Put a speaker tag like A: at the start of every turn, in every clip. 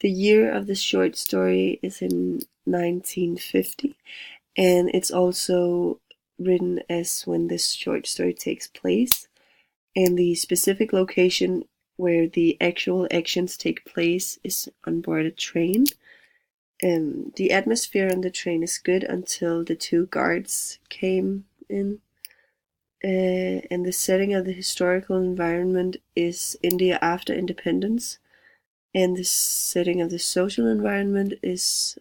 A: The year of the short story is in 1950, and it's also written as when this short story takes place. And the specific location where the actual actions take place is on board a train. The atmosphere on the train is good until the two guards came in. And the setting of the historical environment is India after independence. And the setting of the social environment is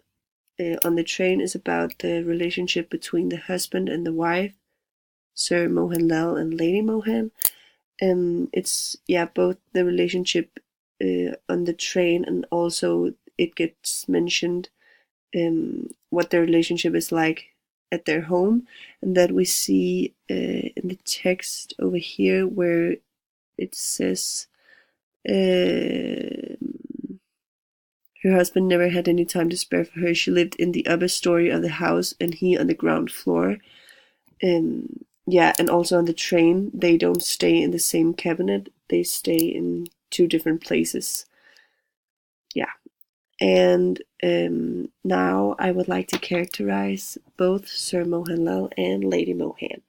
A: on the train is about the relationship between the husband and the wife, Sir Mohanlal and Lady Mohan. It's both the relationship on the train, and also it gets mentioned what their relationship is like at their home, and that we see in the text over here where it says her husband never had any time to spare for her. She lived in the upper story of the house and he on the ground floor. And also on the train, they don't stay in the same cabinet. They stay in two different places. Yeah. And now I would like to characterize both Sir Mohanlal and Lady Mohan.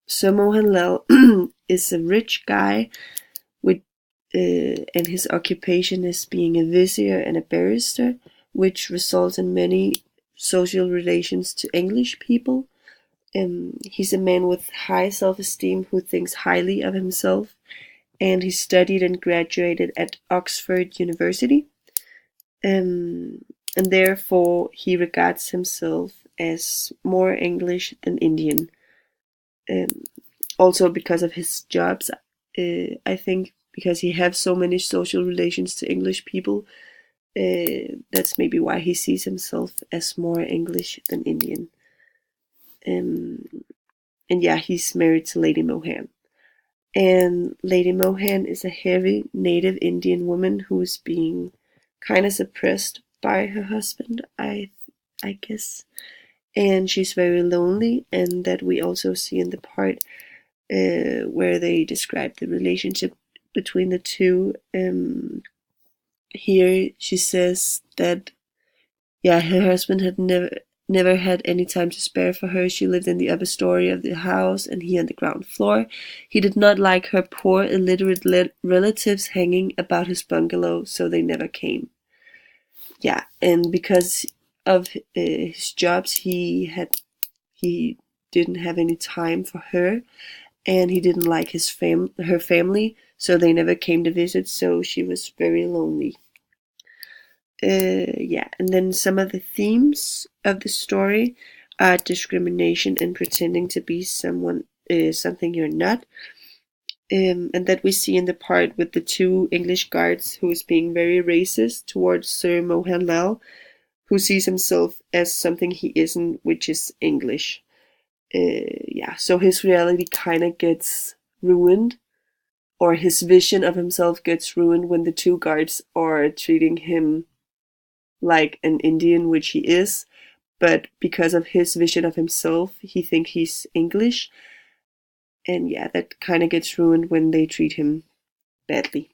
A: Sir Mohanlal is a rich guy with and his occupation is being a vizier and a barrister, which results in many social relations to English people. He's a man with high self-esteem who thinks highly of himself, and he studied and graduated at Oxford University. And therefore he regards himself as more English than Indian. Also because of his jobs, I think because he has so many social relations to English people, that's maybe why he sees himself as more English than Indian. And yeah, he's married to Lady Mohan. And Lady Mohan is a heavy native Indian woman who is being kind of suppressed by her husband, I guess. And she's very lonely, and that we also see in the part where they describe the relationship between the two. Here she says that her husband had never had any time to spare for her. She lived in the upper story of the house and he on the ground floor. He did not like her poor illiterate relatives hanging about his bungalow, so they never came. Yeah, and because of his jobs, he didn't have any time for her, and he didn't like her family, so they never came to visit, so she was very lonely. And then some of the themes of the story are discrimination and pretending to be something you're not. And that we see in the part with the two English guards who is being very racist towards Sir Mohanlal, who sees himself as something he isn't, which is English. So his reality kind of gets ruined, or his vision of himself gets ruined when the two guards are treating him like an Indian, which he is, but because of his vision of himself, he thinks he's English. And yeah, that kind of gets ruined when they treat him badly.